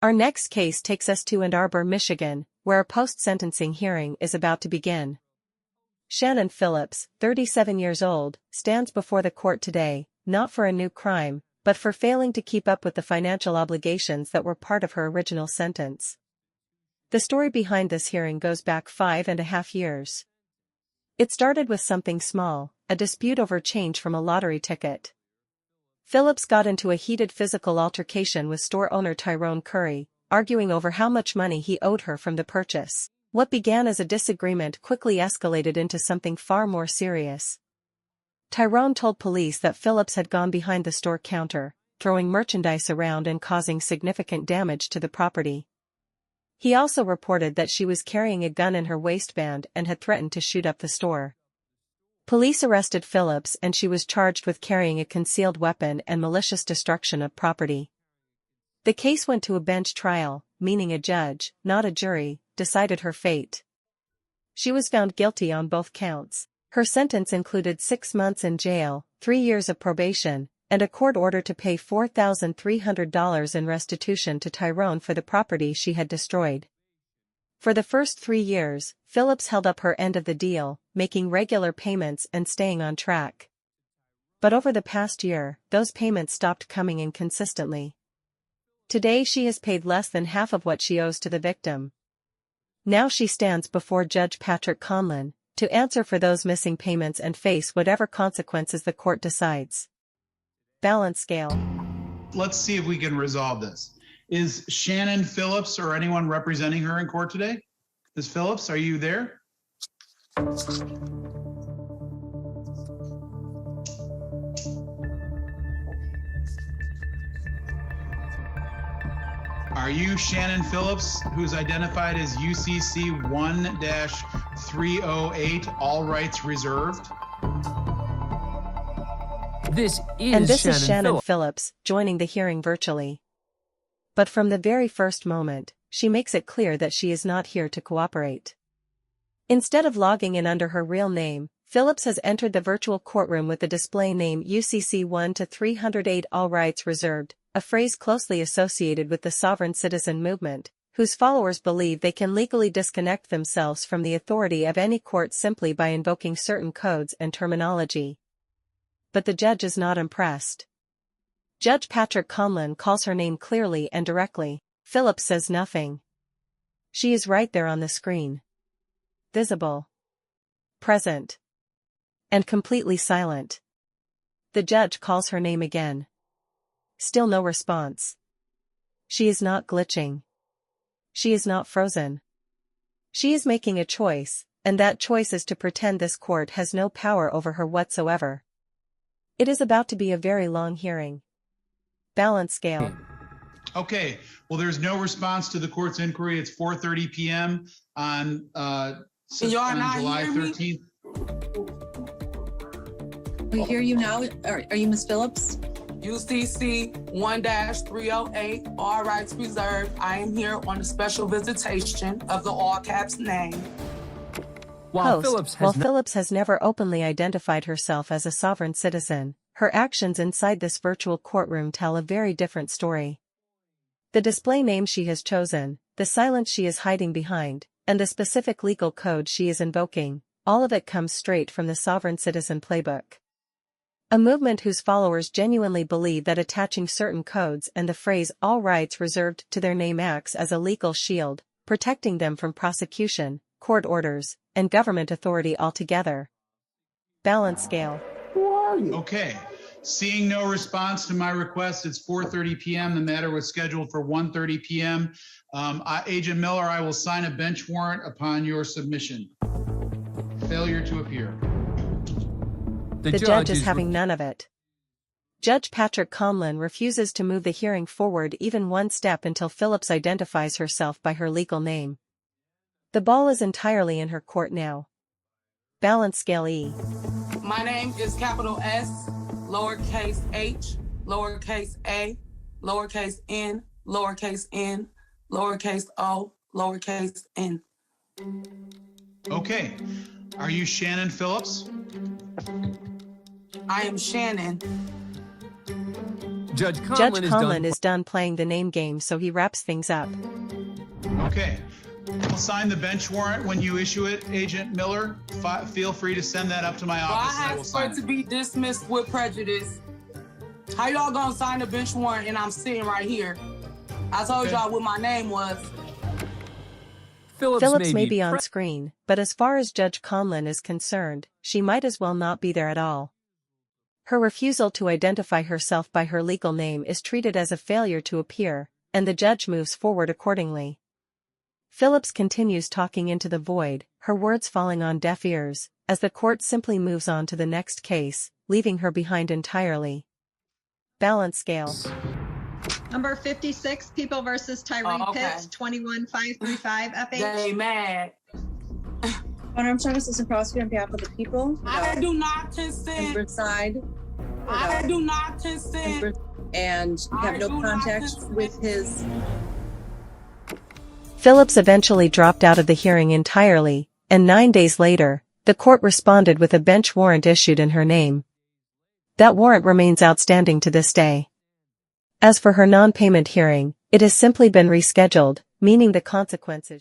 Our next case takes us to Ann Arbor, Michigan, where a post-sentencing hearing is about to begin. Shannon Phillips, 37 years old, stands before the court today, not for a new crime, but for failing to keep up with the financial obligations that were part of her original sentence. The story behind this hearing goes back 5.5 years. It started with something small, a dispute over change from a lottery ticket. Phillips got into a heated physical altercation with store owner Tyrone Curry, arguing over how much money he owed her from the purchase. What began as a disagreement quickly escalated into something far more serious. Tyrone told police that Phillips had gone behind the store counter, throwing merchandise around and causing significant damage to the property. He also reported that she was carrying a gun in her waistband and had threatened to shoot up the store. Police arrested Phillips and she was charged with carrying a concealed weapon and malicious destruction of property. The case went to a bench trial, meaning a judge, not a jury, decided her fate. She was found guilty on both counts. Her sentence included 6 months in jail, 3 years of probation, and a court order to pay $4,300 in restitution to Tyrone for the property she had destroyed. For the first 3 years, Phillips held up her end of the deal, making regular payments and staying on track. But over the past year, those payments stopped coming in consistently. Today she has paid less than half of what she owes to the victim. Now she stands before Judge Patrick Conlin, to answer for those missing payments and face whatever consequences the court decides. Balance scale. Let's see if we can resolve this. Is Shannon Phillips or anyone representing her in court today? Ms. Phillips, are you there? Are you Shannon Phillips, who's identified as UCC 1-308, all rights reserved? This is Shannon Phillips, joining the hearing virtually. But from the very first moment, she makes it clear that she is not here to cooperate. Instead of logging in under her real name, Phillips has entered the virtual courtroom with the display name UCC 1-308 all rights reserved, a phrase closely associated with the sovereign citizen movement, whose followers believe they can legally disconnect themselves from the authority of any court simply by invoking certain codes and terminology. But the judge is not impressed. Judge Patrick Conlin calls her name clearly and directly. Phillips says nothing. She is right there on the screen. Visible. Present. And completely silent. The judge calls her name again. Still no response. She is not glitching. She is not frozen. She is making a choice, and that choice is to pretend this court has no power over her whatsoever. It is about to be a very long hearing. Balance scale. Okay, well, there's no response to the court's inquiry. It's 4:30 p.m. on July 13th. We hear you now. Are you Ms. Phillips? UCC 1-308, all rights reserved. I am here on a special visitation of the all caps name. While Phillips has never openly identified herself as a sovereign citizen, her actions inside this virtual courtroom tell a very different story. The display name she has chosen, the silence she is hiding behind, and the specific legal code she is invoking, all of it comes straight from the sovereign citizen playbook. A movement whose followers genuinely believe that attaching certain codes and the phrase all rights reserved to their name acts as a legal shield, protecting them from prosecution, court orders, and government authority altogether. Balance scale. Who are you? Okay. Seeing no response to my request, it's 4:30 p.m. The matter was scheduled for 1:30 p.m. Agent Miller, I will sign a bench warrant upon your submission. Failure to appear. The judge is having none of it. Judge Patrick Conlin refuses to move the hearing forward even one step until Phillips identifies herself by her legal name. The ball is entirely in her court now. Balance scale E. My name is capital S, lowercase h, lowercase a, lowercase n, lowercase n, lowercase o, lowercase n. Okay. Are you Shannon Phillips? I am Shannon. Judge Judge Conlin Conlin is done playing the name game, so he wraps things up. Okay. I'll sign the bench warrant when you issue it, Agent Miller. Feel free to send that up to my Well, office and I I will asked for sign it to it. be dismissed with prejudice. How y'all gonna sign the bench warrant and I'm sitting right here? I told Okay. y'all what my name was. Phillips may be on screen, but as far as Judge Conlin is concerned, she might as well not be there at all. Her refusal to identify herself by her legal name is treated as a failure to appear, and the judge moves forward accordingly. Phillips continues talking into the void, her words falling on deaf ears, as the court simply moves on to the next case, leaving her behind entirely. Balance scale. Number 56, People versus Tyree okay. Pitts, 21535 FH. They mad. Honor, I'm Shannon, assistant prosecutor on behalf of the people. I do not And consent. reside. I do not consent. And you have I no do not contact consent. with his. Phillips eventually dropped out of the hearing entirely, and 9 days later, the court responded with a bench warrant issued in her name. That warrant remains outstanding to this day. As for her non-payment hearing, it has simply been rescheduled, meaning the consequences